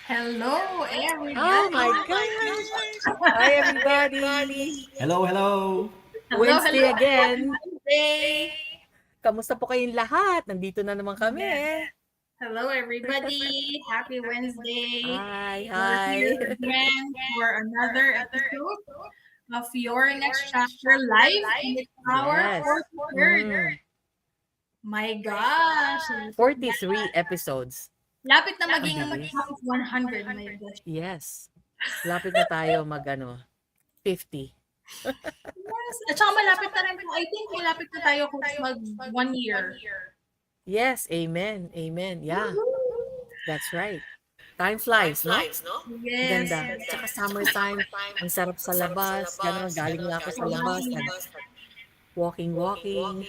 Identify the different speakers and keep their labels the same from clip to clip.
Speaker 1: Hello,
Speaker 2: Oh my
Speaker 1: everybody.
Speaker 2: gosh! Hi, everybody!
Speaker 3: Hello, hello.
Speaker 1: Hello, hello.
Speaker 2: Wednesday again.
Speaker 1: Wednesday.
Speaker 2: Kamusta po kayong lahat? Nandito na naman kami.
Speaker 1: Yes. Hello, everybody. Happy Wednesday.
Speaker 2: Hi,
Speaker 1: We're here
Speaker 2: hi.
Speaker 1: again for another episode of Your Next Chapter Live, and it's our
Speaker 2: Yes.
Speaker 1: 43rd. My gosh.
Speaker 2: 43 episodes.
Speaker 1: Lapit na
Speaker 2: Ang
Speaker 1: maging
Speaker 2: bilis.
Speaker 1: top 100. My gosh.
Speaker 2: Yes. Lapit na tayo 50.
Speaker 1: Yes. At saka malapit na rin po. I think malapit na tayo coach mag 1 year.
Speaker 2: Yes, amen. Amen. Yeah, that's right. Time flies, no? Ang
Speaker 1: Yes.
Speaker 2: ganda. Tsaka summertime, ang sarap sa labas. Ganun, galing lang ako sa labas. Walking.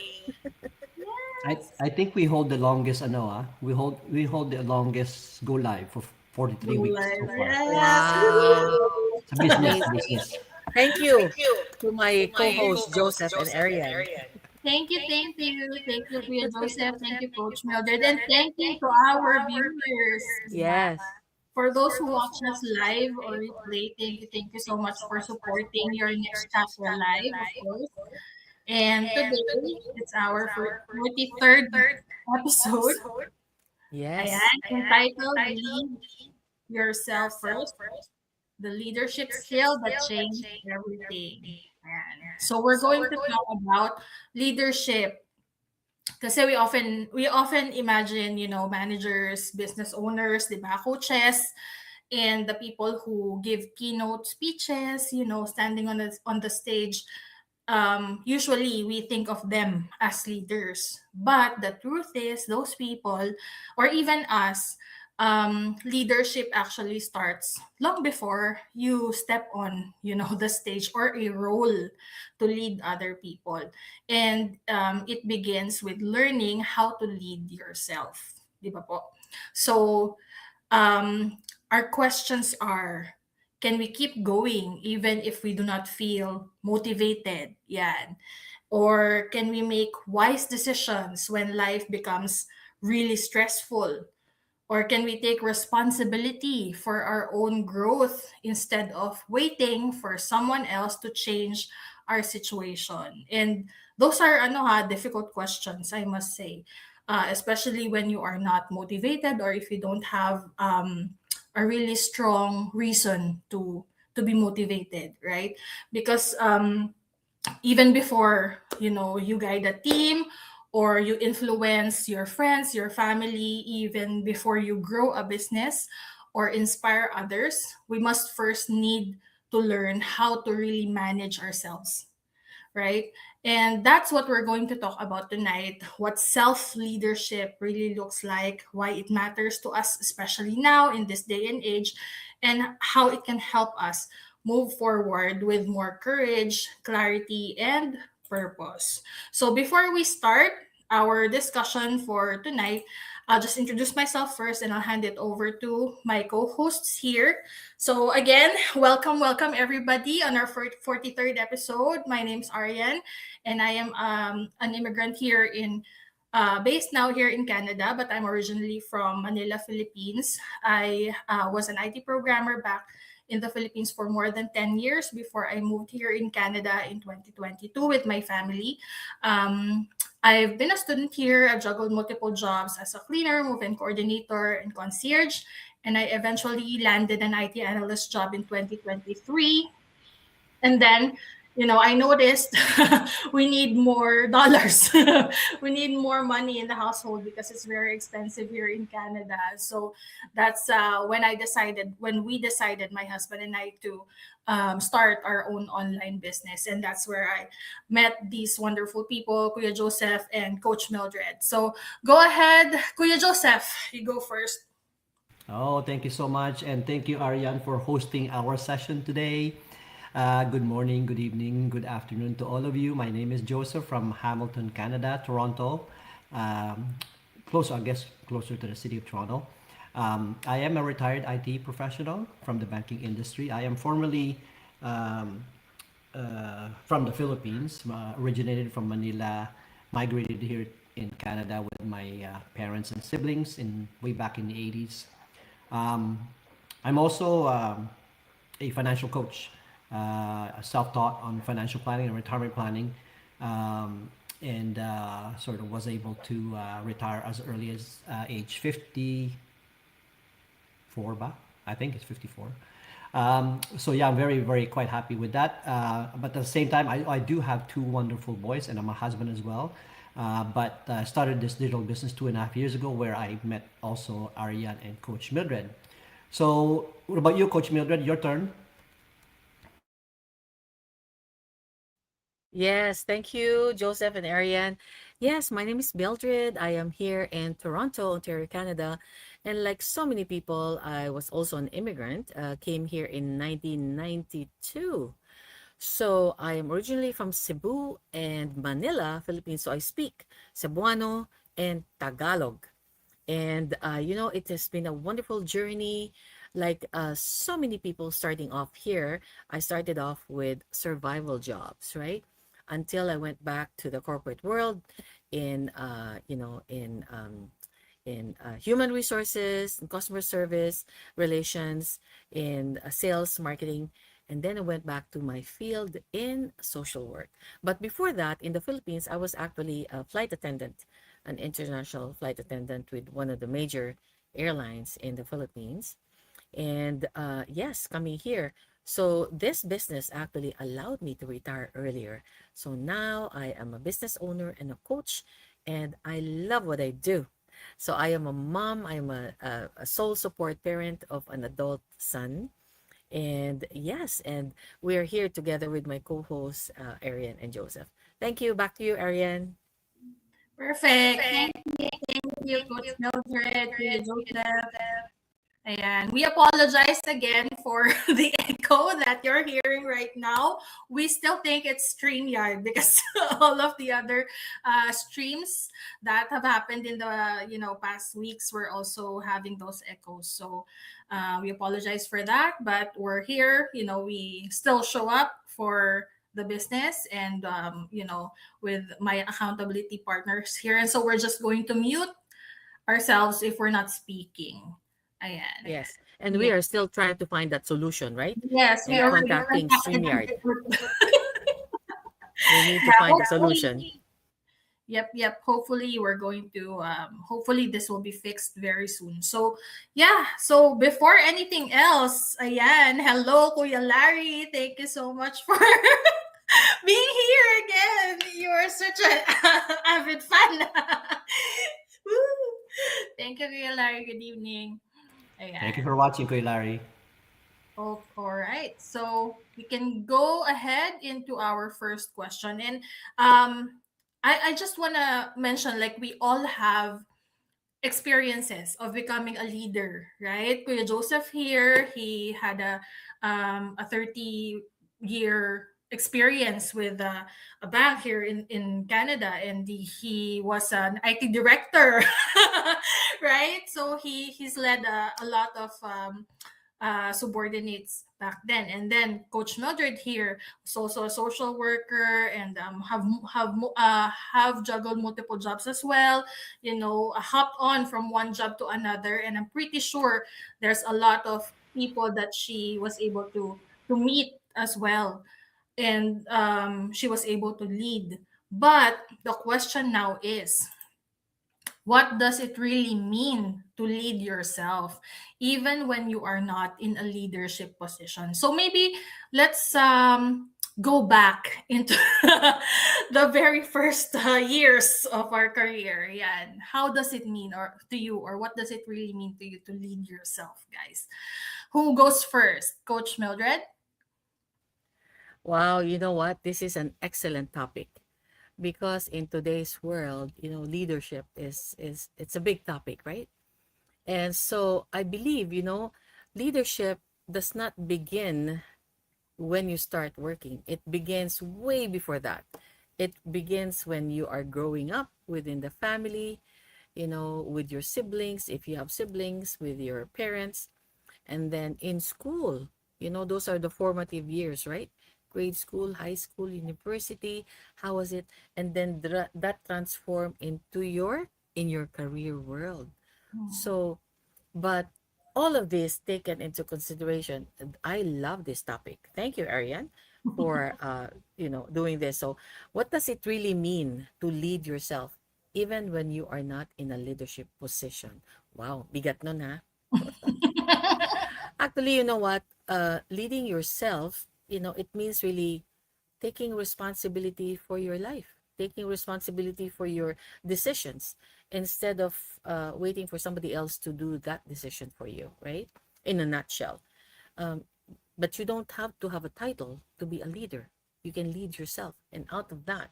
Speaker 3: I think we hold the longest we hold the longest go live for 43
Speaker 1: Go
Speaker 3: weeks so
Speaker 1: live.
Speaker 3: far.
Speaker 1: Yes.
Speaker 2: Wow.
Speaker 3: It's a business,
Speaker 2: Amazing.
Speaker 3: business.
Speaker 2: Thank you to my co-host Joseph and Arian.
Speaker 1: Thank you, thank you. Thank you, Kuya Joseph. Thank you, Coach Mildred. And thank you to our viewers.
Speaker 2: Yes.
Speaker 1: For those who watch us live or replay, thank you so much for supporting your next chapter live, of course. And today, it's our 43rd episode.
Speaker 2: Yes.
Speaker 1: Ayan, entitled Lead Yourself First, the leadership skill that changed everything. Ayan. So we're going to talk about leadership. Kasi we often imagine, managers, business owners, 'di ba, coaches, and the people who give keynote speeches, standing on the stage. Usually we think of them as leaders. But the truth is, those people, or even us, leadership actually starts long before you step on, the stage or a role to lead other people. And it begins with learning how to lead yourself. Di ba po? So, our questions are, can we keep going even if we do not feel motivated? Yan. Or can we make wise decisions when life becomes really stressful? Or can we take responsibility for our own growth instead of waiting for someone else to change our situation? And those are difficult questions, I must say, especially when you are not motivated or if you don't have a really strong reason to be motivated, right? Because even before you guide a team or you influence your friends, your family, even before you grow a business or inspire others, we must first need to learn how to really manage ourselves, right? And that's what we're going to talk about tonight, what self leadership really looks like, why it matters to us, especially now in this day and age, and how it can help us move forward with more courage, clarity, and purpose. So before we start our discussion for tonight, I'll just introduce myself first and I'll hand it over to my co hosts here. So again, welcome everybody on our 43rd episode. My name's Arian, and I am an immigrant here based now here in Canada, but I'm originally from Manila, Philippines. I was an IT programmer back in the Philippines for more than 10 years before I moved here in Canada in 2022 with my family. I've been a student here. I've juggled multiple jobs as a cleaner, move-in coordinator, and concierge. And I eventually landed an IT analyst job in 2023. And then, I noticed we need more dollars. We need more money in the household because it's very expensive here in Canada. So that's when we decided, my husband and I, to start our own online business. And that's where I met these wonderful people, Kuya Joseph and Coach Mildred. So go ahead, Kuya Joseph, you go first.
Speaker 3: Oh, thank you so much. And thank you, Ariane, for hosting our session today. Good morning, good evening, good afternoon to all of you. My name is Joseph from Hamilton, Canada, Toronto. Um, I guess, closer to the city of Toronto. I am a retired IT professional from the banking industry. I am formerly from the Philippines, originated from Manila, migrated here in Canada with my parents and siblings in way back in the 80s. Um, I'm also a financial coach, self-taught on financial planning and retirement planning, um, and sort of was able to retire as early as age 54, ba? I think it's 54. So yeah, I'm very, very quite happy with that. But at the same time, I do have two wonderful boys, and I'm a husband as well. But started this digital business 2.5 years ago, where I met also Ariane and Coach Mildred. So, what about you, Coach Mildred? Your turn.
Speaker 2: Yes, thank you, Joseph and Ariane. Yes, my name is Mildred. I am here in Toronto, Ontario, Canada. And like so many people, I was also an immigrant, came here in 1992. So I am originally from Cebu and Manila, Philippines. So I speak Cebuano and Tagalog. And, it has been a wonderful journey. Like so many people starting off here, I started off with survival jobs, right? Until I went back to the corporate world in, in human resources, in customer service, relations, in sales, marketing, and then I went back to my field in social work. But before that, in the Philippines, I was actually a flight attendant, an international flight attendant with one of the major airlines in the Philippines. And yes, coming here. So this business actually allowed me to retire earlier. So now I am a business owner and a coach, and I love what I do. So I am a mom. I'm a sole support parent of an adult son. And yes, and we're here together with my co-hosts, Ariane and Joseph. Thank you. Back to you, Ariane.
Speaker 1: Perfect. Thank you, Coach Mildred, Kuya Joseph. And we apologize again for the echo that you're hearing right now. We still think it's StreamYard because all of the other streams that have happened in the past weeks were also having those echoes. So we apologize for that, but we're here. We still show up for the business and with my accountability partners here. And so we're just going to mute ourselves if we're not speaking. Ayan.
Speaker 2: Yes. And we
Speaker 1: Yeah.
Speaker 2: are still trying to find that solution, right?
Speaker 1: Yes, we
Speaker 2: And
Speaker 1: already
Speaker 2: contacting
Speaker 1: contacted
Speaker 2: StreamYard.
Speaker 1: them.
Speaker 2: We need to
Speaker 1: Yeah,
Speaker 2: find a solution.
Speaker 1: hopefully. Yep. Hopefully, we're going to. Hopefully, this will be fixed very soon. So, yeah. So, before anything else, ayan. Hello, Kuya Larry. Thank you so much for being here again. You are such an avid fan. Woo. Thank you, Kuya Larry. Good evening.
Speaker 3: Thank you
Speaker 1: Ayan.
Speaker 3: for watching, Kuya Larry.
Speaker 1: Oh, all right. So we can go ahead into our first question. And I just want to mention like we all have experiences of becoming a leader, right? Kuya Joseph here, he had a 30-year experience with a bank here in Canada, and he was an IT director, right? So he's led a lot of subordinates back then. And then Coach Mildred here was also a social worker and have juggled multiple jobs as well. Hopped on from one job to another, and I'm pretty sure there's a lot of people that she was able to meet as well, and she was able to lead. But the question now is, what does it really mean to lead yourself even when you are not in a leadership position? So maybe let's go back into the very first years of our career. Yeah, and how does it mean or to you, or what does it really mean to you to lead yourself, guys? Who goes first? Coach Mildred?
Speaker 2: Wow, you know what? This is an excellent topic because in today's world, leadership is it's a big topic, right? And so I believe, leadership does not begin when you start working. It begins way before that. It begins when you are growing up within the family, with your siblings, if you have siblings, with your parents, and then in school. Those are the formative years, right? Grade school, high school, university. How was it? And then that transform into your in your career world. So, but all of this taken into consideration, I love this topic. Thank you, Ariane, for doing this. So, what does it really mean to lead yourself, even when you are not in a leadership position? Wow, bigat nun ha. Actually, you know what? Leading yourself, it means really taking responsibility for your life, taking responsibility for your decisions instead of waiting for somebody else to do that decision for you, right? In a nutshell. Um, but you don't have to have a title to be a leader. You can lead yourself. And out of that,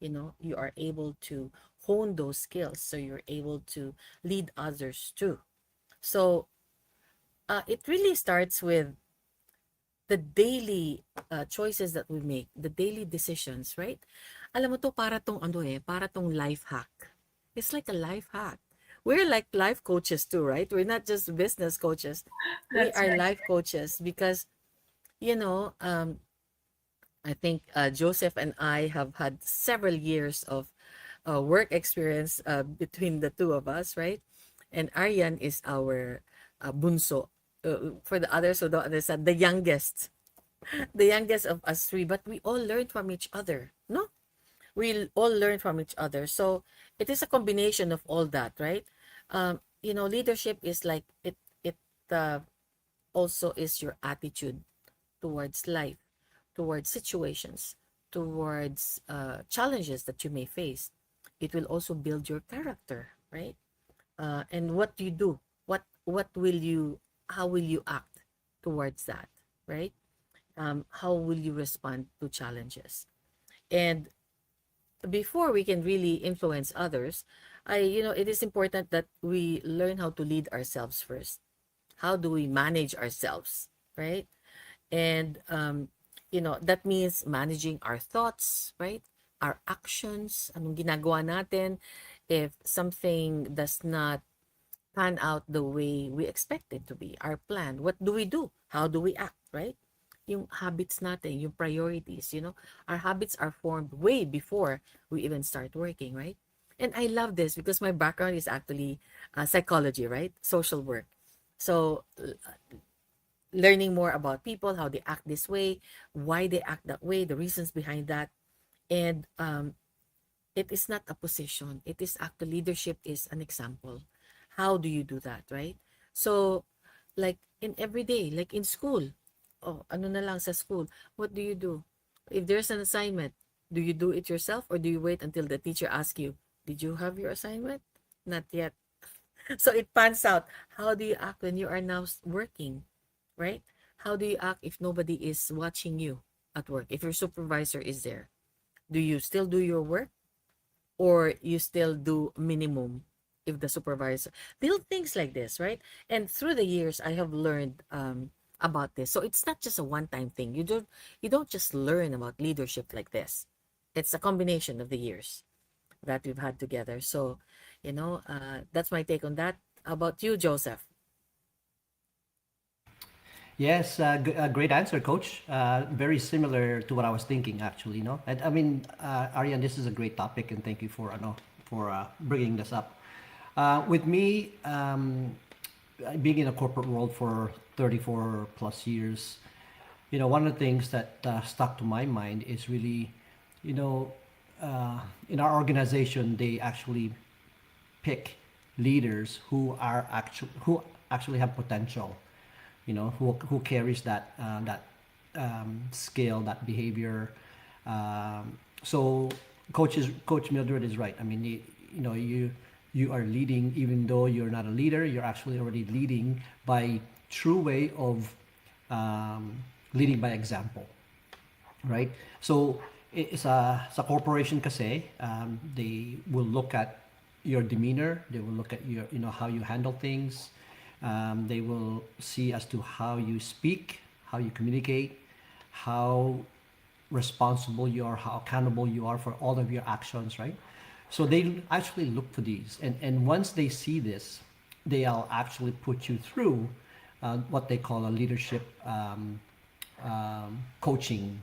Speaker 2: you are able to hone those skills so you're able to lead others too. So it really starts with the daily choices that we make, the daily decisions, right? Alam mo to, para tong life hack. It's like a life hack. We're like life coaches too, right? We're not just business coaches. We
Speaker 1: That's
Speaker 2: are
Speaker 1: right.
Speaker 2: life coaches because, you know, um, I think Joseph and I have had several years of work experience between the two of us, right? And Aryan is our bunso. For the others who don't understand, the youngest of us three, but we all learn from each other, no? We all learn from each other. So it is a combination of all that, right? Leadership is like it uh, also is your attitude towards life, towards situations, towards challenges that you may face. It will also build your character, right? And what you do, what will you, how will you act towards that, right? How will you respond to challenges? And before we can really influence others, it is important that we learn how to lead ourselves first. How do we manage ourselves, right? And that means managing our thoughts, right? Our actions, anong ginagawa natin if something does not pan out the way we expect it to be, our plan. What do we do? How do we act, right? Yung habits natin, yung priorities, our habits are formed way before we even start working, right? And I love this because my background is actually psychology, right? Social work. So learning more about people, how they act this way, why they act that way, the reasons behind that. And it is not a position. It is actually leadership is an example. How do you do that, right? So, like in everyday, like in school, oh, ano na lang sa school, what do you do? If there's an assignment, do you do it yourself or do you wait until the teacher asks you, did you have your assignment? Not yet. So it pans out. How do you act when you are now working, right? How do you act if nobody is watching you at work? If your supervisor is there, do you still do your work or you still do minimum if the supervisor little things like this, right? And through the years I have learned about this. So it's not just a one time thing. You don't just learn about leadership like this. It's a combination of the years that we've had together. So that's my take on that. How about you, Joseph?
Speaker 3: Yes, great answer, Coach. Very similar to what I was thinking, actually. No, and I mean, Aryan, this is a great topic, and thank you for bringing this up. With me, being in a corporate world for 34 plus years, one of the things that stuck to my mind is really, you know, in our organization, they actually pick leaders who actually have potential, who carries that skill, that behavior. So Coach Mildred is right. I mean, you are leading even though you're not a leader. You're actually already leading by true way of leading by example, right? So sa corporation kasi, they will look at your demeanor. They will look at how you handle things. They will see as to how you speak, how you communicate, how responsible you are, how accountable you are for all of your actions, right? So they actually look for these, and once they see this, they'll actually put you through what they call a leadership coaching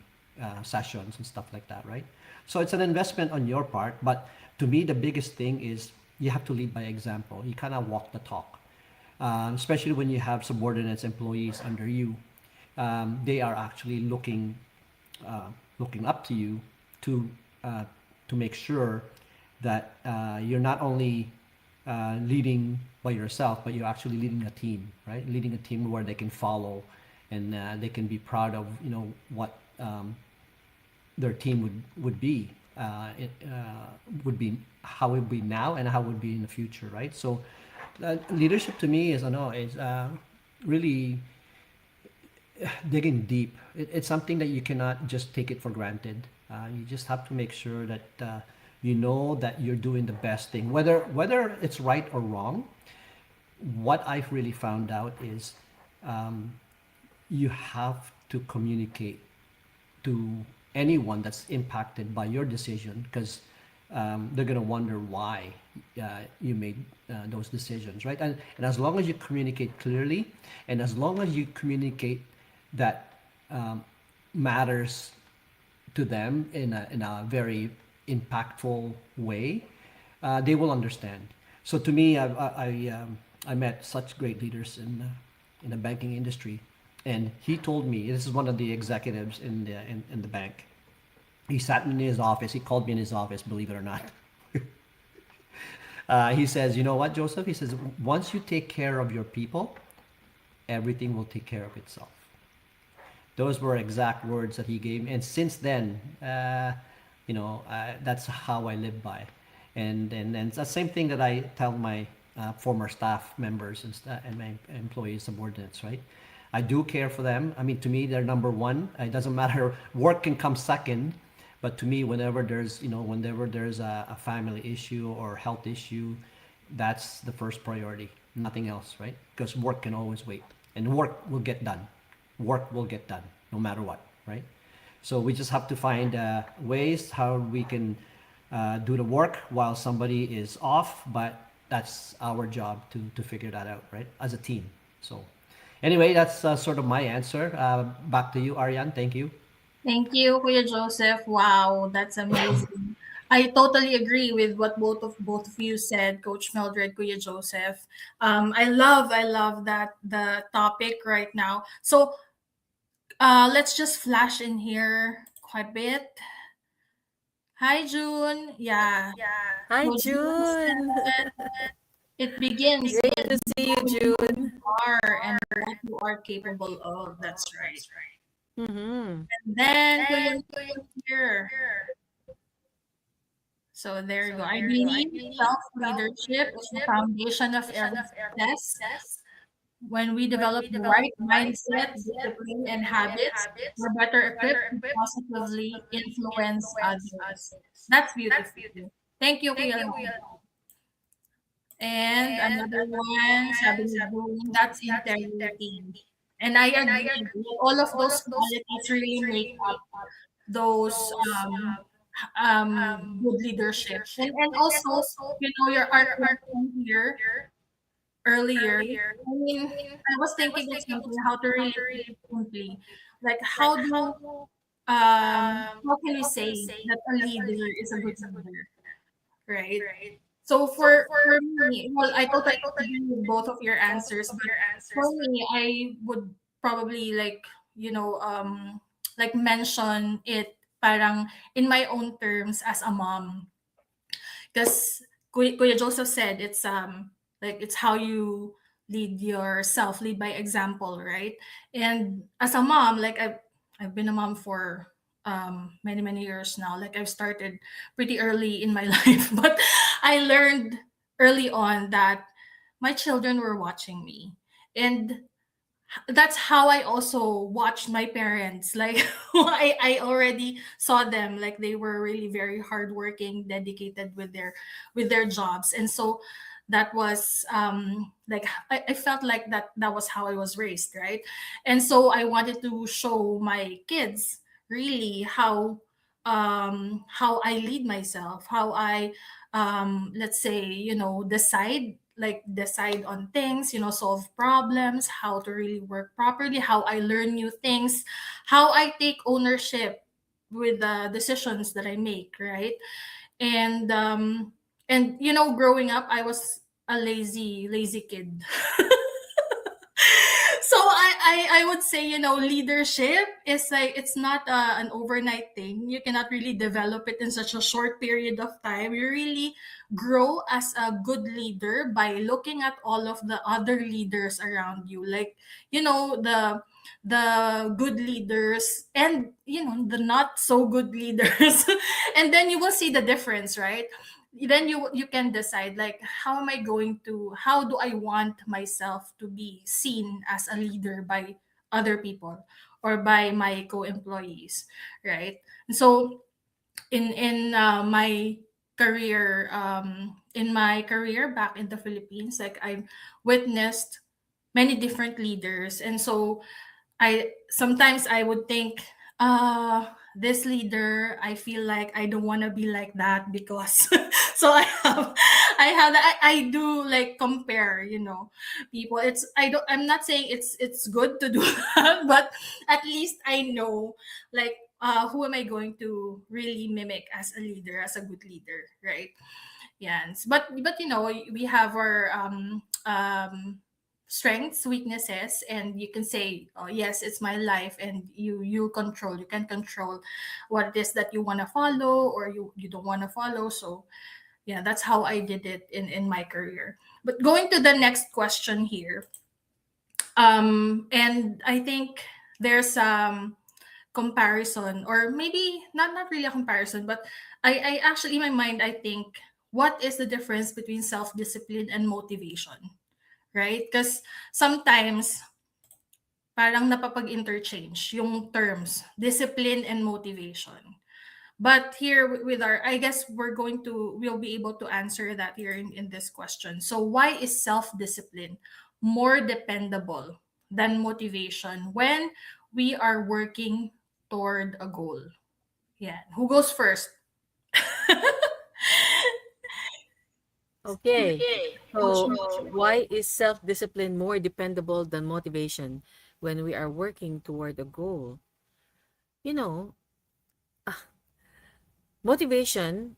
Speaker 3: sessions and stuff like that, right? So it's an investment on your part, but to me, the biggest thing is you have to lead by example. You kind of walk the talk. especially when you have subordinates employees under you. They are actually uh, looking up to you to uh, to make sure that you're not only leading by yourself, but you're actually leading a team, right? Leading a team where they can follow, and they can be proud of what their team would be. It would be how it would be now and how it would be in the future, right? So leadership to me is I know is really digging deep. It's something that you cannot just take it for granted. You just have to make sure that you know that you're doing the best thing, whether it's right or wrong. What I've really found out is you have to communicate to anyone that's impacted by your decision because they're going to wonder why you made those decisions, right? And as long as you communicate clearly and as long as you communicate that matters to them in a very impactful way, they will understand. So to me, I met such great leaders in the banking industry, and he told me this is one of the executives in the bank. He sat in his office. He called me in his office, believe it or not. He says, "You know what, Joseph?" He says, "Once you take care of your people, everything will take care of itself." Those were exact words that he gave me, and since then, that's how I live by, and it's the same thing that I tell my former staff members and my employees, subordinates, right? I do care for them. I mean, to me, they're number one. It doesn't matter. Work can come second, but to me, whenever there's a family issue or health issue, that's the first priority. Nothing else, right? Because work can always wait, and work will get done. Work will get done no matter what, right? So we just have to find ways how we can do the work while somebody is off, but that's our job to figure that out, right? As a team. So anyway, that's sort of my answer. Back to you, Ariane. Thank you.
Speaker 1: Thank you, Kuya Joseph. Wow, that's amazing. I totally agree with what both of you said, Coach Mildred, Kuya Joseph. I love that the topic right now. So let's just flash in here quite a bit. Hi, June. Yeah.
Speaker 2: Hi,
Speaker 1: So June
Speaker 2: June.
Speaker 1: said it begins
Speaker 2: Great
Speaker 1: with
Speaker 2: to see you,
Speaker 1: knowing who
Speaker 2: June.
Speaker 1: you are and what you are capable of. That's right.
Speaker 2: Mm-hmm.
Speaker 1: Then Kuya here. So there you go. I believe self-leadership is the foundation of every success. When we develop the right mindset, discipline, and habits, we're better equipped to positively influence others. That's beautiful. Thank you, Kuya. And another one, sabi ni June, that's integrity. And I agree. All of those qualities really make up those good leadership. And also, our question here earlier. I mean, I was thinking of something how to really put it simply. Like how can we say that a leader is a good leader, right? So for me, well, I totally agree with both of your answers, but for me, I would probably like mention it parang in my own terms as a mom. Because Kuya Joseph said it's like it's how you lead yourself, lead by example, right? And as a mom, like I've been a mom for many years now. Like I've started pretty early in my life, but I learned early on that my children were watching me, and that's how I also watched my parents. Like I already saw them, like they were really very hardworking, dedicated with their jobs. And so that was like I felt like that was how I was raised, right? And so I wanted to show my kids really how I lead myself, how I let's say, decide on things, solve problems, how to really work properly, how I learn new things, how I take ownership with the decisions that I make, right? And growing up I was a lazy kid. So I would say, leadership is like, it's not an overnight thing. You cannot really develop it in such a short period of time. You really grow as a good leader by looking at all of the other leaders around you, like, the good leaders, and the not so good leaders. And then you will see the difference, right? Then you can decide, like, how do I want myself to be seen as a leader by other people, or by my co-employees, right? So in my career back in the Philippines, like, I've witnessed many different leaders. And so I sometimes I would think, this leader, I feel like I don't want to be like that, because so I do, like, compare, people. I'm not saying it's good to do that, but at least I know, like, who am I going to really mimic as a leader, as a good leader, right? Yes, but we have our strengths, weaknesses, and you can say, oh yes, it's my life, and you can control what it is that you want to follow, or you don't want to follow. So yeah, that's how I did it in my career. But going to the next question here, and I think there's comparison, or maybe not really a comparison, but I actually, in my mind, I think, what is the difference between self-discipline and motivation, right? Because sometimes parang napapag-interchange yung terms discipline and motivation. But here, with our, I guess we'll be able to answer that here in this question. So why is self-discipline more dependable than motivation when we are working toward a goal? Yeah. Who goes first?
Speaker 2: Okay. So, why is self-discipline more dependable than motivation when we are working toward a goal? You know, motivation,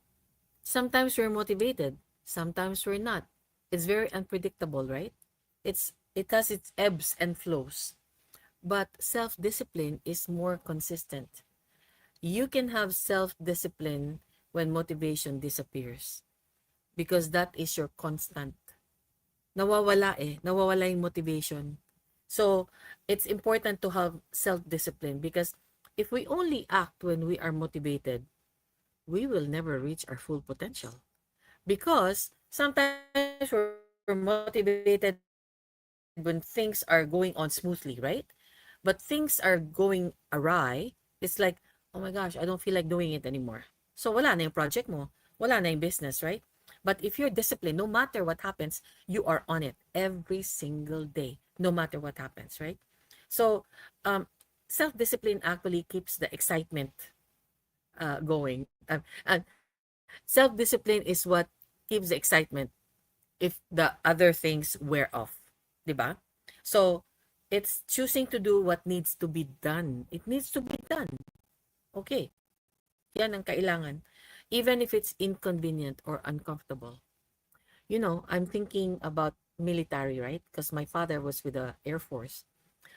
Speaker 2: sometimes we're motivated, sometimes we're not. It's very unpredictable, right? It has its ebbs and flows. But self-discipline is more consistent. You can have self-discipline when motivation disappears because that is your constant. Nawawala yung motivation. So, it's important to have self-discipline because if we only act when we are motivated, we will never reach our full potential. Because sometimes we're motivated when things are going on smoothly, right? But things are going awry. It's like, oh my gosh, I don't feel like doing it anymore. So wala na yung project mo. Wala na yung business, right? But if you're disciplined, no matter what happens, you are on it every single day, no matter what happens, right? So, um, self-discipline actually keeps the excitement going. And self-discipline is what keeps the excitement if the other things wear off. Diba? So, it's choosing to do what needs to be done. It needs to be done. Okay. Yan ang kailangan. Even if it's inconvenient or uncomfortable. I'm thinking about military, right? Because my father was with the Air Force.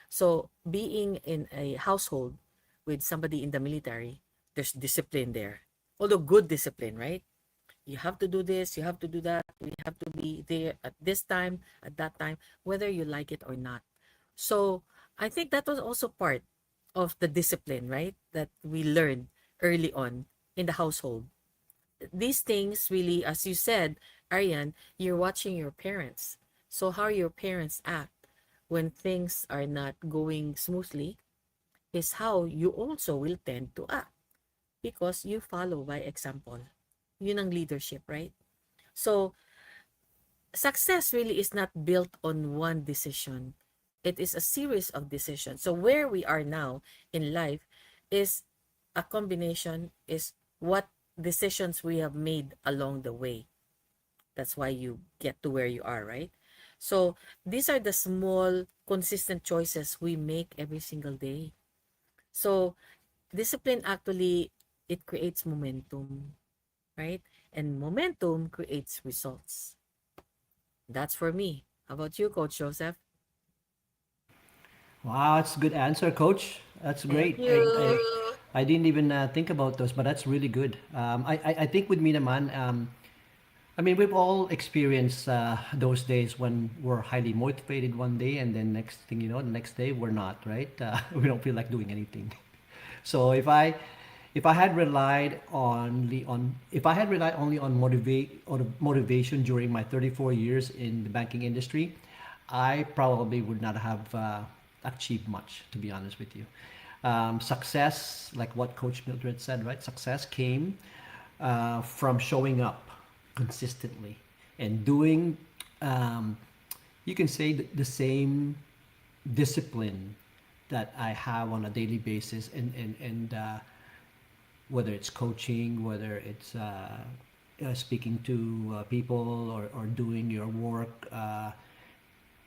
Speaker 2: So, being in a household with somebody in the military, there's discipline there. Although good discipline, right? You have to do this, you have to do that, we have to be there at this time, at that time, whether you like it or not. So, I think that was also part of the discipline, right? That we learned early on in the household. These things really, as you said, Ariane, you're watching your parents. So, how your parents act when things are not going smoothly is how you also will tend to act because you follow by example. Yun ang leadership, right? So, success really is not built on one decision. It is a series of decisions. So, where we are now in life is a combination, is what decisions we have made along the way. That's why you get to where you are, right? So, these are the small, consistent choices we make every single day. So, discipline actually, it creates momentum, right? And momentum creates results. That's for me. How about you, Coach Joseph?
Speaker 3: Wow, that's a good answer, Coach. That's
Speaker 2: Thank
Speaker 3: great.
Speaker 2: you.
Speaker 3: I didn't even think about those, but that's really good. I think with me naman, I mean, we've all experienced those days when we're highly motivated one day, and then next thing you know, the next day we're not, right? We don't feel like doing anything. So if I had relied only on if I had relied only on motivation during my 34 years in the banking industry, I probably would not have achieved much, to be honest with you. Success, like what Coach Mildred said, right? Success came from showing up consistently and doing, um, you can say, the same discipline that I have on a daily basis, and whether it's coaching, whether it's speaking to people, or doing your work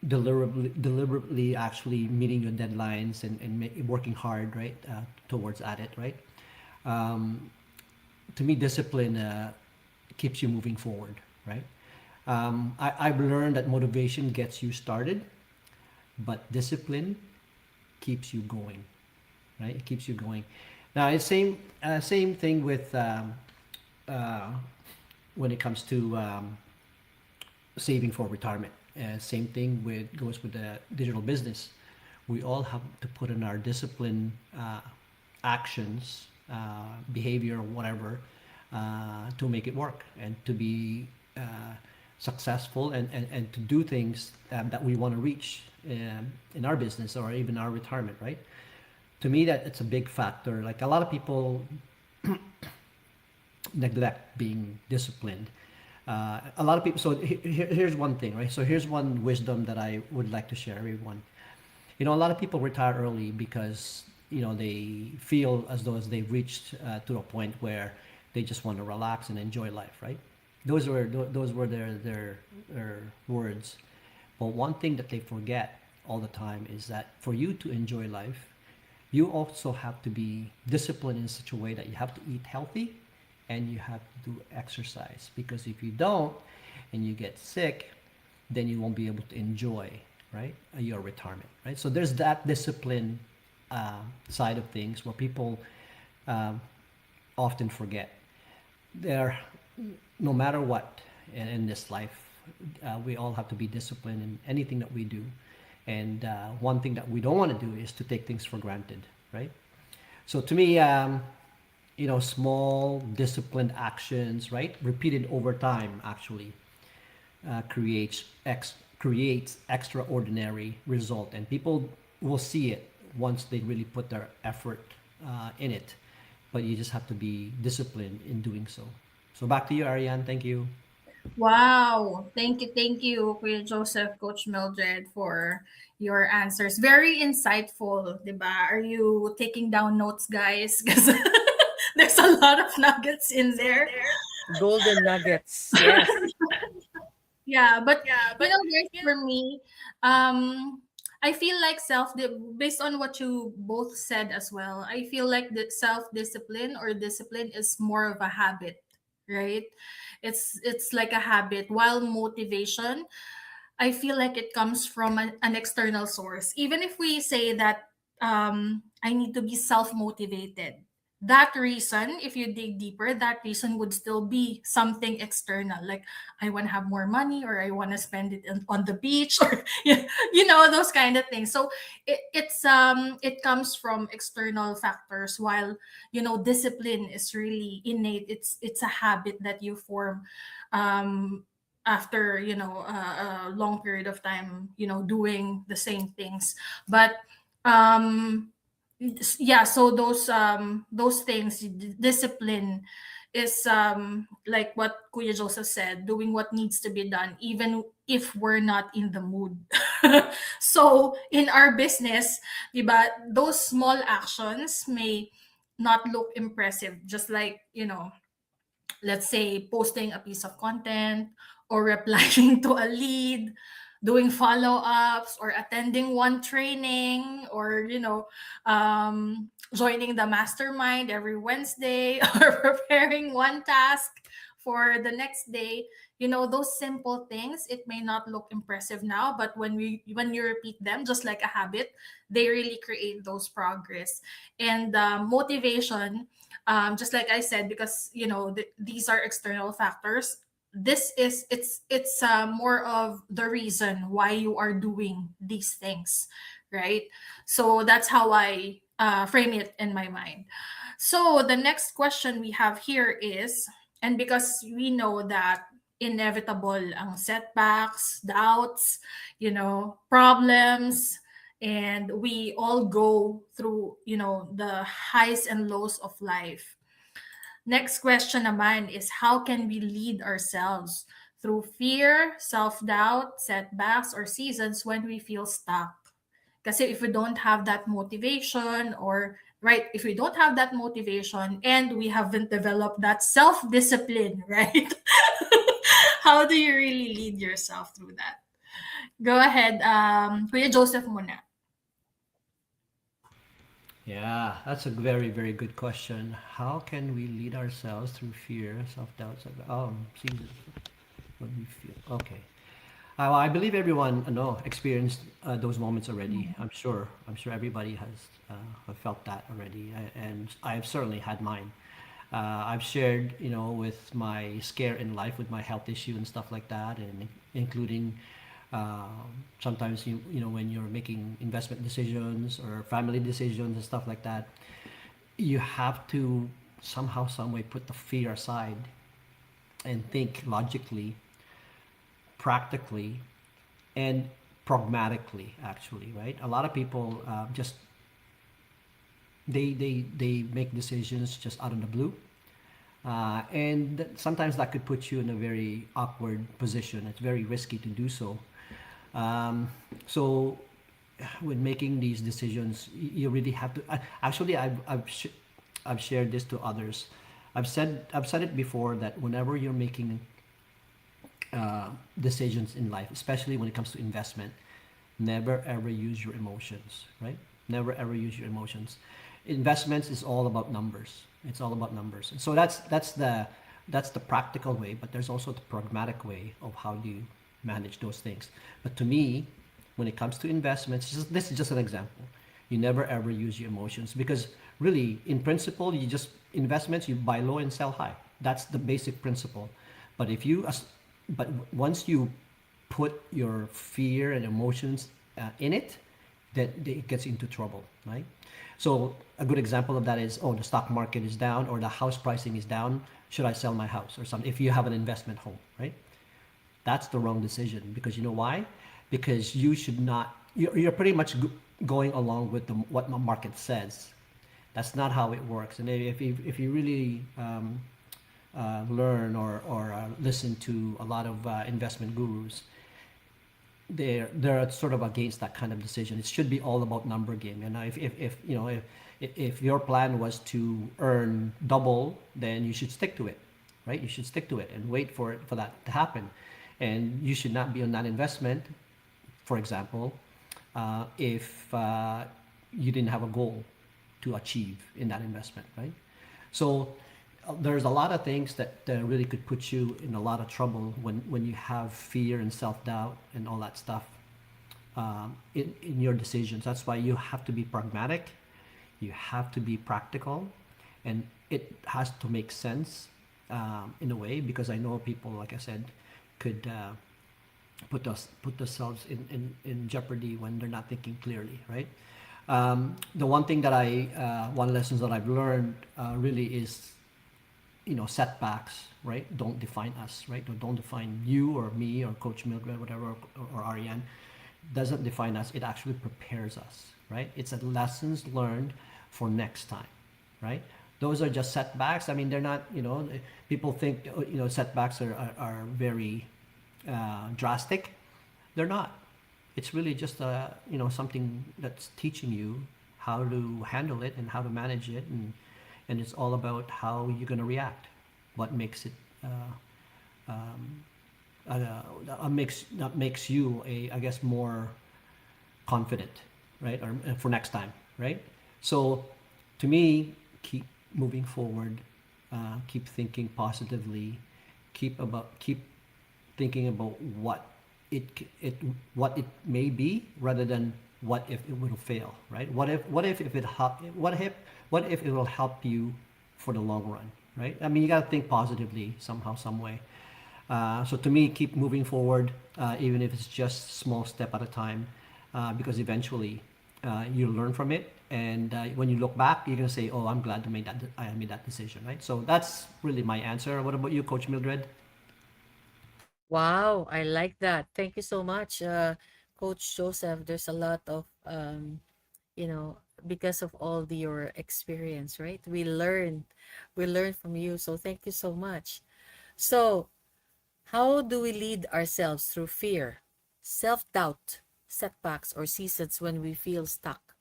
Speaker 3: deliberately actually meeting your deadlines and working hard, right, towards at it, right. um, to me, discipline keeps you moving forward, right. I've learned that motivation gets you started, but discipline keeps you going, right. It keeps you going. Now it's same thing with uh, when it comes to saving for retirement. Same thing with goes with the digital business. We all have to put in our discipline, actions, behavior, whatever, to make it work and to be successful, and to do things that we want to reach in our business or even our retirement, right? To me, that it's a big factor. Like a lot of people neglect being disciplined. A lot of people. So here's one thing, right? So here's one wisdom that I would like to share everyone. You know, a lot of people retire early because they feel as though as they've reached to a point where they just want to relax and enjoy life, right? Those were their words. But one thing that they forget all the time is that for you to enjoy life, you also have to be disciplined in such a way that you have to eat healthy and you have to do exercise. Because if you don't and you get sick, then you won't be able to enjoy, right, your retirement, right. So there's that discipline side of things where people um, often forget. There, no matter what in this life, we all have to be disciplined in anything that we do. And one thing that we don't want to do is to take things for granted, right? So to me, small disciplined actions, right, repeated over time, actually creates extraordinary result, and people will see it once they really put their effort in it. But you just have to be disciplined in doing so. So back to you, Ariane. Thank you.
Speaker 1: Wow. Thank you, Kuya Joseph, Coach Mildred, for your answers. Very insightful, diba? Are you taking down notes, guys? Because there's a lot of nuggets in there.
Speaker 2: Golden nuggets. Yes.
Speaker 1: Yeah, but guys, for me, I feel like based on what you both said as well, I feel like the self discipline or discipline is more of a habit, right? It's like a habit, while motivation, I feel like it comes from an external source. Even if we say that I need to be self motivated, that reason, if you dig deeper, that reason would still be something external. Like, I want to have more money, or I want to spend it on the beach, or those kind of things. So it comes from external factors, while discipline is really innate. It's a habit that you form um after a long period of time doing the same things. But um yeah, so those things, discipline is like what Kuya Joseph said, doing what needs to be done even if we're not in the mood. So in our business, diba, those small actions may not look impressive, just like let's say posting a piece of content, or replying to a lead, doing follow-ups, or attending one training, or joining the mastermind every Wednesday, or preparing one task for the next day. Those simple things, it may not look impressive now, but when you repeat them just like a habit, they really create those progress. And motivation, just like I said, because these are external factors. This is it's more of the reason why you are doing these things, right? So that's how I frame it in my mind. So the next question we have here is, and because we know that inevitable ang setbacks, doubts, problems, and we all go through, the highs and lows of life. Next question naman is, how can we lead ourselves through fear, self-doubt, setbacks, or seasons when we feel stuck? Kasi if we don't have that motivation, or right, if we don't have that motivation and we haven't developed that self-discipline, right? How do you really lead yourself through that? Go ahead, Kuya Joseph muna.
Speaker 3: Yeah, that's a very, very good question. How can we lead ourselves through fear, self-doubt, seasons when we feel okay? I believe everyone experienced those moments already. I'm sure everybody has felt that already, and I've certainly had mine. I've shared, with my scare in life, with my health issue and stuff like that, and including sometimes when you're making investment decisions or family decisions and stuff like that, you have to somehow, some way, put the fear aside and think logically, practically, and pragmatically. Actually, right? A lot of people just they make decisions just out of the blue, and sometimes that could put you in a very awkward position. It's very risky to do so. Um, so when making these decisions, you really have to. Actually, I've shared this to others. I've said it before that whenever you're making decisions in life, especially when it comes to investment, never ever use your emotions, right? Never ever use your emotions. Investments is all about numbers. It's all about numbers. And so that's the practical way, but there's also the pragmatic way of how do you manage those things. But to me, when it comes to investments, this is just an example. You never ever use your emotions, because really, in principle, you just investments, you buy low and sell high. That's the basic principle. But if you as but once you put your fear and emotions in it, then it gets into trouble, right? So a good example of that is, oh, the stock market is down or the house pricing is down. Should I sell my house or something? If you have an investment home, right? That's the wrong decision, because you know why? Because you should not. You're pretty much going along with what the market says. That's not how it works. And if you really learn or listen to a lot of investment gurus, they're sort of against that kind of decision. It should be all about number game. And if if your plan was to earn double, then you should stick to it, right? You should stick to it and wait for that to happen. And you should not be on that investment, for example, if you didn't have a goal to achieve in that investment, right? So there's a lot of things that really could put you in a lot of trouble when you have fear and self-doubt and all that stuff in your decisions. That's why you have to be pragmatic, you have to be practical, and it has to make sense in a way, because I know people, like I said, could put themselves in jeopardy when they're not thinking clearly, right? The one thing that one lesson that I've learned really is, setbacks, right? Don't define us, right? Don't define you or me or Coach Mildred, whatever, or Ariane. Doesn't define us. It actually prepares us, right? It's a lessons learned for next time, right? Those are just setbacks. I mean, they're not, people think, setbacks are very drastic. They're not. It's really just something that's teaching you how to handle it and how to manage it, and it's all about how you're going to react. What makes it makes that makes you I guess more confident, right? Or for next time, right? So to me, keep moving forward, keep thinking positively, keep thinking about it it what it may be rather than what if it will fail, right? What if if it help what if it will help you for the long run, right? I mean, you got to think positively somehow, some way. So to me, keep moving forward, even if it's just small step at a time, because eventually you learn from it, and when you look back, you're gonna say, "Oh, I'm glad I made that decision." Right. So that's really my answer. What about you, Coach Mildred?
Speaker 2: Wow, I like that. Thank you so much, Coach Joseph. There's a lot of you know, because of all your experience, right? We learned from you. So thank you so much. So, how do we lead ourselves through fear, self-doubt, setbacks, or seasons when we feel stuck?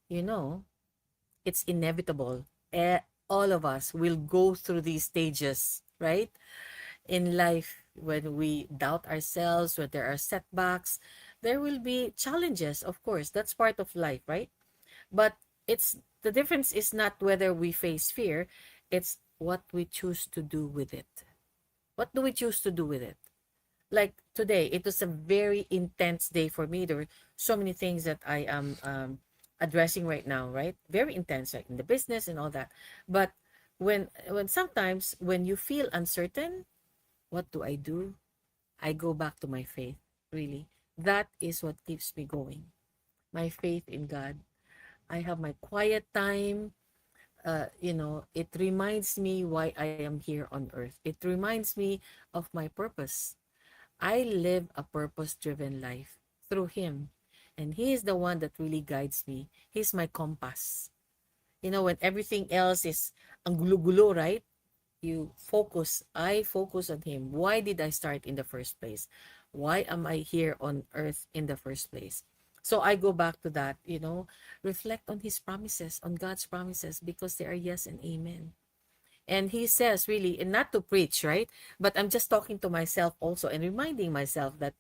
Speaker 2: You know, it's inevitable. All of us will go through these stages, right? In life, when we doubt ourselves, when there are setbacks, there will be challenges, of course. That's part of life, right? But it's the difference is not whether we face fear, it's what we choose to do with it. What do we choose to do with it? Like today, it was a very intense day for me. There were so many things that I am addressing right now, right? Very intense, like in the business and all that. But when sometimes when you feel uncertain, what do I do? I go back to my faith. Really, that is what keeps me going. My faith in God. I have my quiet time. It reminds me why I am here on earth. It reminds me of my purpose. I live a purpose driven life through Him. And He is the one that really guides me. He's my compass. When everything else is ang gulo-gulo, right? I focus on Him. Why did I start in the first place? Why am I here on earth in the first place? So I go back to that, reflect on His promises, on God's promises, because they are yes and amen. And He says, really, and not to preach, right? But I'm just talking to myself also and reminding myself that,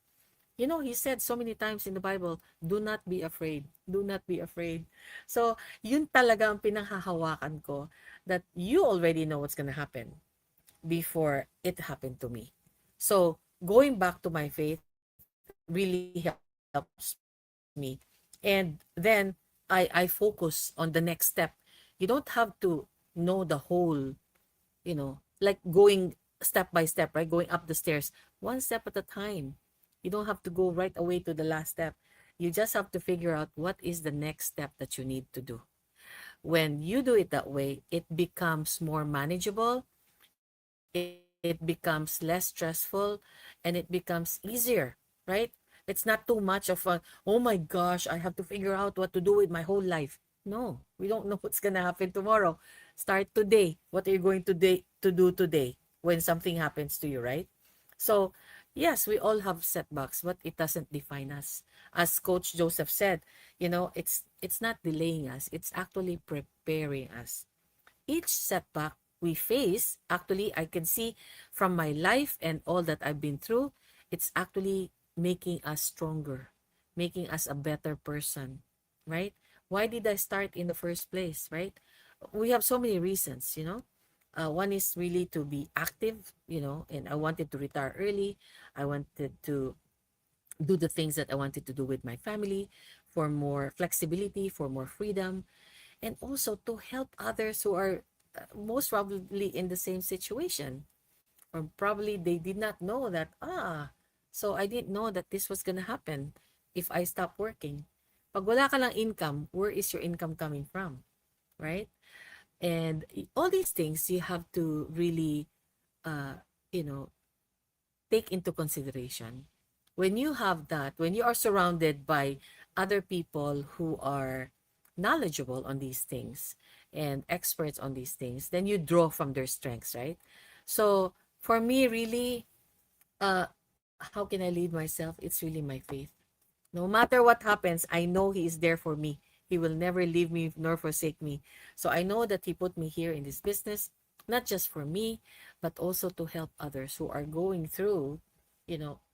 Speaker 2: He said so many times in the Bible, do not be afraid. Do not be afraid. So, yun talaga ang pinanghahawakan ko, that you already know what's gonna happen before it happened to me. So, going back to my faith really helps me. And then I focus on the next step. You don't have to know the whole, like going step by step, right? Going up the stairs, one step at a time. You don't have to go right away to the last step. You just have to figure out what is the next step that you need to do. When you do it that way, it becomes more manageable, it becomes less stressful, and it becomes easier, right? It's not too much of a, oh my gosh, I have to figure out what to do with my whole life. No, we don't know what's gonna happen tomorrow. Start today. What are you going to do today when something happens to you, right? So, yes, we all have setbacks, but it doesn't define us. As Coach Joseph said, it's not delaying us, it's actually preparing us. Each setback we face, actually, I can see from my life and all that I've been through, it's actually making us stronger, making us a better person, right? Why did I start in the first place, right? We have so many reasons, one is really to be active, and I wanted to retire early. I wanted to do the things that I wanted to do with my family, for more flexibility, for more freedom, and also to help others who are most probably in the same situation, or probably they did not know that, so I didn't know that this was gonna happen if I stop working. Pag wala ka ng income, where is your income coming from, right? And all these things you have to really uh you know take into consideration. When you have that, when you are surrounded by other people who are knowledgeable on these things and experts on these things, then you draw from their strengths, right? So for me, really, uh, how can I lead myself? It's really my faith. No matter what happens, I know He is there for me. He will never leave me nor forsake me. So I know that He put me here in this business, not just for me, but also to help others who are going through,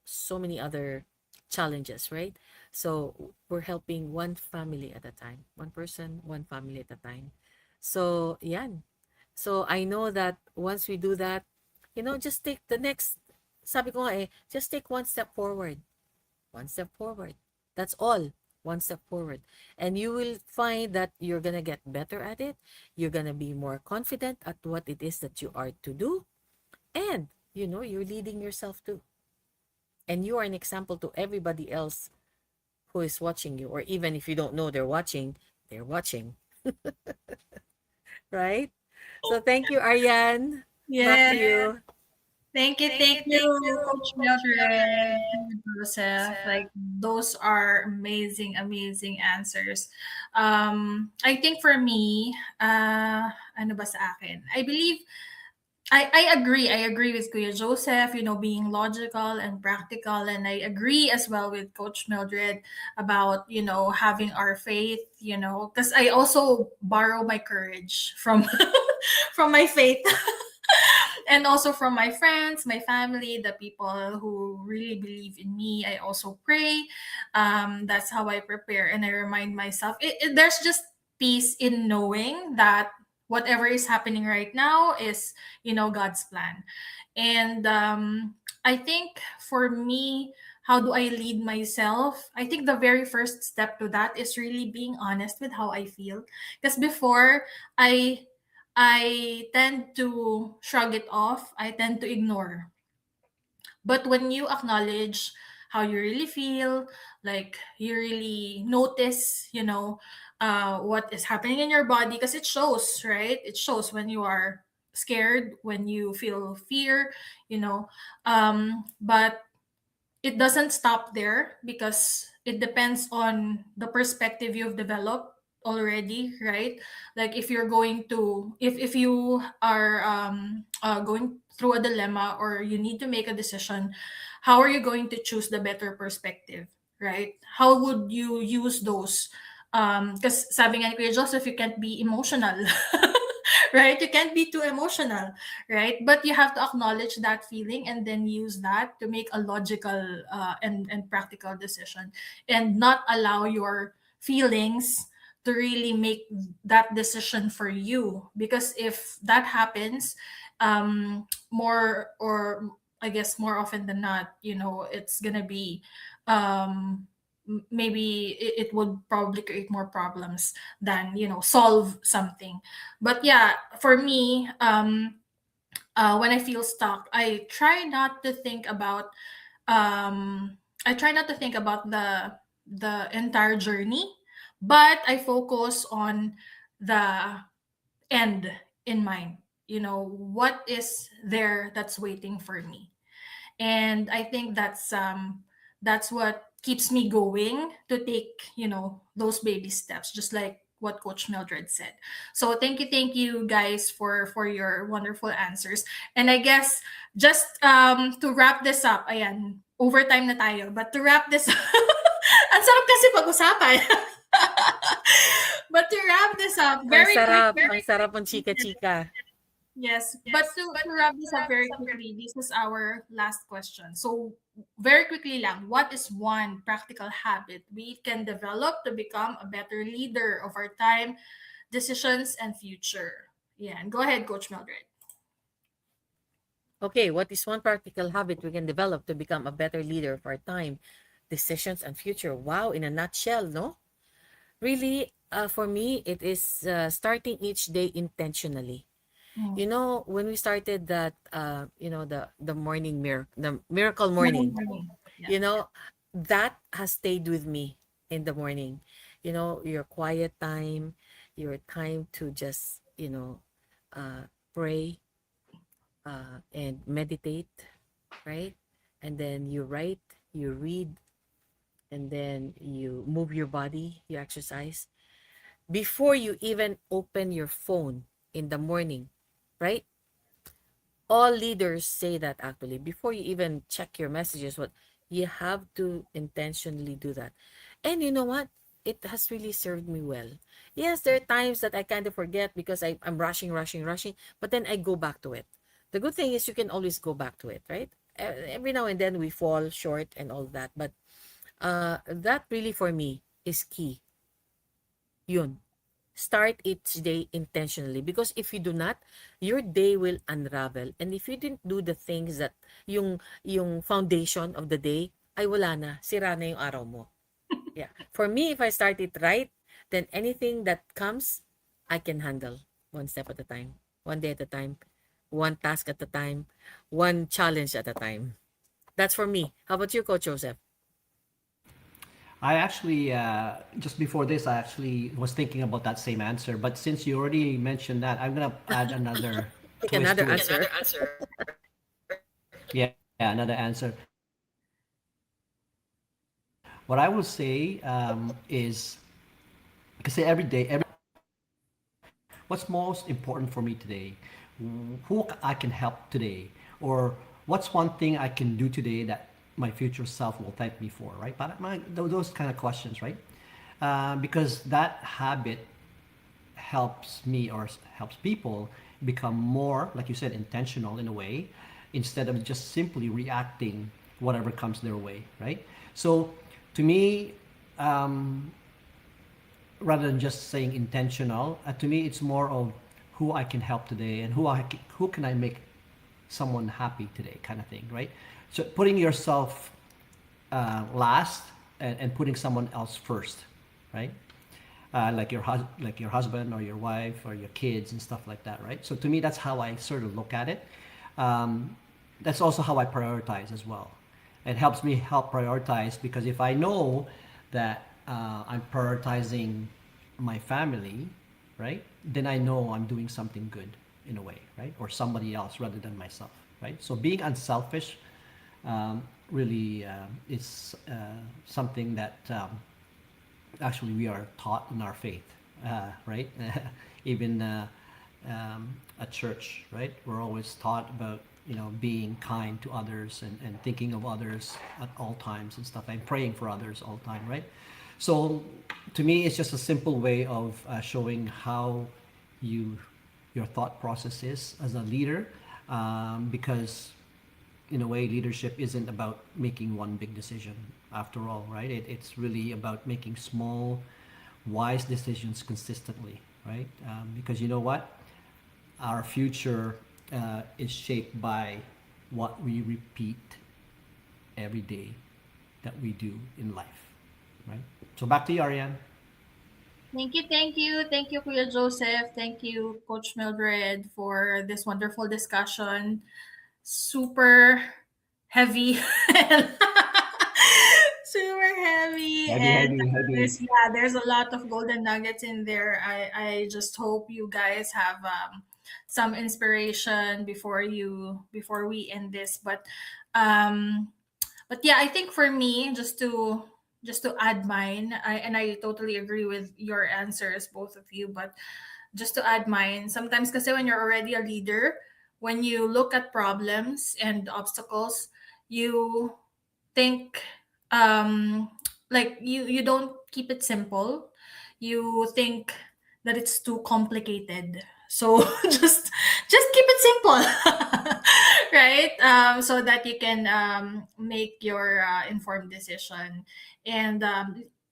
Speaker 2: so many other challenges, right? So we're helping one family at a time, one person, one family at a time. So, yeah. So I know that once we do that, Just take the next, sabi ko nga just take one step forward. One step forward. That's all. One step forward. And you will find that you're going to get better at it. You're going to be more confident at what it is that you are to do. And, you're leading yourself too. And you are an example to everybody else who is watching you. Or even if you don't know they're watching. Right? So thank you, Ariane. Back to
Speaker 1: Yes.
Speaker 2: you.
Speaker 1: Thank you, Coach Mildred, Joseph. Like those are amazing, amazing answers. I think for me, ano ba sa akin? I believe I agree. I agree with Kuya Joseph, being logical and practical. And I agree as well with Coach Mildred about, having our faith, because I also borrow my courage from from my faith. And also from my friends, my family, the people who really believe in me. I also pray. That's how I prepare, and I remind myself. There's just peace in knowing that whatever is happening right now is, God's plan. And I think for me, how do I lead myself? I think the very first step to that is really being honest with how I feel. Because before, I I tend to shrug it off. I tend to ignore. But when you acknowledge how you really feel, like you really notice, what is happening in your body, because it shows, right? It shows when you are scared, when you feel fear, but it doesn't stop there because it depends on the perspective you've developed already, right? Like if you are going through a dilemma or you need to make a decision, how are you going to choose the better perspective, right? How would you use those? Because sabi nga ni Kuya Joseph, you can't be emotional. Right, you can't be too emotional, right? But you have to acknowledge that feeling and then use that to make a logical and practical decision, and not allow your feelings to really make that decision for you. Because if that happens, more or I guess more often than not, it's gonna be maybe it would probably create more problems than solve something. But yeah, for me, when I feel stuck, um I try not to think about the entire journey, but I focus on the end in mind. What is there that's waiting for me? And I think that's what keeps me going to take those baby steps, just like what Coach Mildred said. So thank you guys for your wonderful answers. And I guess just to wrap this up, ayan, overtime na tayo, but to wrap this ang sarap kasi pag-usapan. But to wrap this up
Speaker 2: Ang
Speaker 1: very
Speaker 2: sarap.
Speaker 1: quickly.
Speaker 2: Ang sarap ng chika-chika.
Speaker 1: Yes, but to wrap this up very quickly, this is our last question. So, very quickly lang, what is one practical habit we can develop to become a better leader of our time, decisions, and future? Yeah, and go ahead, Coach Mildred.
Speaker 2: Okay, what is one practical habit we can develop to become a better leader of our time, decisions, and future? Wow, in a nutshell, no? Really, for me, it is starting each day intentionally.
Speaker 1: Mm.
Speaker 2: When we started that, the morning the miracle
Speaker 1: Morning,
Speaker 2: morning,
Speaker 1: morning. Yeah.
Speaker 2: you know, that has stayed with me in the morning. Your quiet time, your time to just, pray and meditate, right? And then you write, you read, and then you move your body, you exercise before you even open your phone in the morning, right? All leaders say that actually before you even check your messages, what you have to intentionally do that. And you know what? It has really served me well. Yes, there are times that I kind of forget because I'm rushing, but then I go back to it. The good thing is you can always go back to it, right? Every now and then we fall short and all that, but that really for me is key. Yun. Start each day intentionally, because if you do not, your day will unravel. And if you didn't do the things that yung foundation of the day, ay wala na, sira na yung araw mo. Yeah. For me, if I start it right, then anything that comes, I can handle one step at a time, one day at a time, one task at a time, one challenge at a time. That's for me. How about you, Coach Joseph?
Speaker 3: I actually, just before this, I actually was thinking about that same answer. But since you already mentioned that, I'm gonna add another
Speaker 2: Take
Speaker 3: twist
Speaker 2: another
Speaker 3: to it.
Speaker 2: answer.
Speaker 3: Yeah, another answer. What I will say is, because every day, what's most important for me today, who I can help today, or what's one thing I can do today that my future self will thank me for, right? But those kind of questions, right? Because that habit helps me or helps people become more, like you said, intentional in a way, instead of just simply reacting whatever comes their way, right? So to me, rather than just saying intentional, to me it's more of who I can help today and who can I make someone happy today, kind of thing, right? So putting yourself last, and putting someone else first, right? Like your husband or your wife or your kids and stuff like that, right? So to me, that's how I sort of look at it. Um, that's also how I prioritize as well. It helps me help prioritize, because if I know that I'm prioritizing my family, right, then I know I'm doing something good in a way, right, or somebody else rather than myself, right? So being unselfish really is something that actually we are taught in our faith, right? Even at church, right? We're always taught about, being kind to others, and thinking of others at all times and stuff, and praying for others all the time, right? So to me, it's just a simple way of showing how you your thought process is as a leader, because in a way, leadership isn't about making one big decision after all, right? It's really about making small, wise decisions consistently, right? Because you know what? Our future is shaped by what we repeat every day that we do in life, right? So back to you, Ariane.
Speaker 1: Thank you, thank you, thank you, Kuya Joseph. Thank you, Coach Mildred, for this wonderful discussion. Super heavy. Super heavy,
Speaker 3: Heavy,
Speaker 1: and
Speaker 3: heavy, heavy.
Speaker 1: there's a lot of golden nuggets in there. I just hope you guys have some inspiration before we end this. Um but yeah, I think for me, just to add mine, I totally agree with your answers, both of you. But just to add mine, sometimes kasi when you're already a leader, when you look at problems and obstacles, you think um like you don't keep it simple. You think that it's too complicated. So just keep it simple. Right? So that you can make your informed decision. And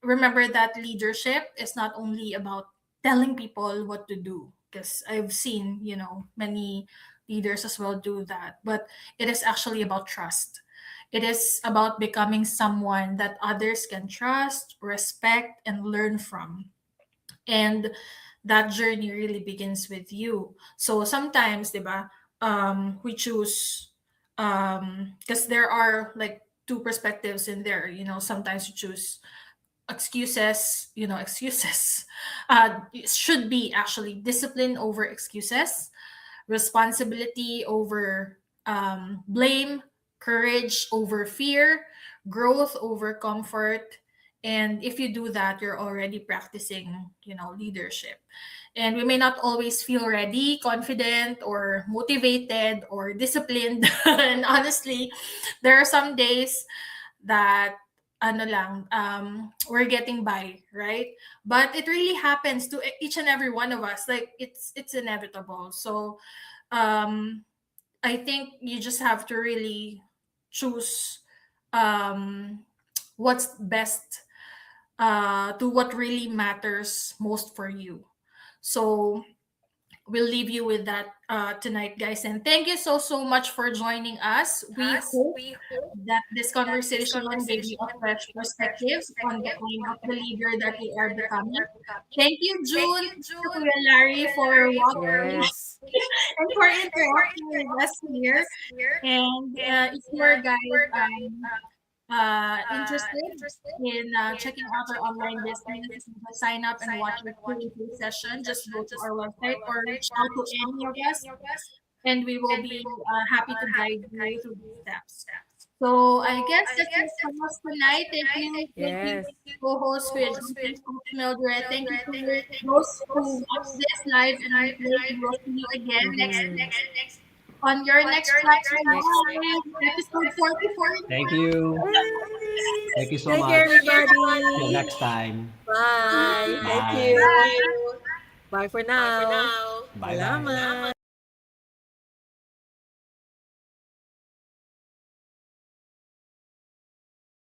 Speaker 1: remember that leadership is not only about telling people what to do, because I've seen, many leaders as well do that, but it is actually about trust. It is about becoming someone that others can trust, respect, and learn from. And that journey really begins with you. So sometimes, diba, we choose, because there are like two perspectives in there. Sometimes you choose excuses. It should be actually discipline over excuses, responsibility over blame, courage over fear, growth over comfort. And if you do that, you're already practicing, leadership. And we may not always feel ready, confident, or motivated, or disciplined. And honestly, there are some days that ano lang, we're getting by, right? But it really happens to each and every one of us. Like it's inevitable. So um I think you just have to really choose um what's best to what really matters most for you. So we'll leave you with that tonight, guys. And thank you so much for joining us. We hope that this conversation gave you a fresh perspective on the kind of the leader that we are becoming. Thank you, June. Thank you, Kuya Larry, for welcoming
Speaker 2: Yes.
Speaker 1: and for interacting with us here. And if you're guys interested in checking out our online business, you can just sign up and watch our Q&A session. Just go to our website or reach out to any of us, and we will be happy to guide you through the steps. So I guess that's it from us tonight. Thank you,
Speaker 2: Yes.
Speaker 1: co-host with Coach Mildred. Thank you to those who watch this live and replay. And we'll see you again
Speaker 2: Mm-hmm.
Speaker 1: on your next platform
Speaker 2: Next.
Speaker 1: live, episode 44.
Speaker 3: Thank you.
Speaker 2: Yay!
Speaker 3: Thank you so
Speaker 2: Thank you,
Speaker 3: much. Till
Speaker 2: everybody.
Speaker 3: next time.
Speaker 2: Bye. Thank
Speaker 3: Bye.
Speaker 2: you.
Speaker 1: Bye.
Speaker 2: Bye for now.
Speaker 3: Bye bye.
Speaker 2: Salamat.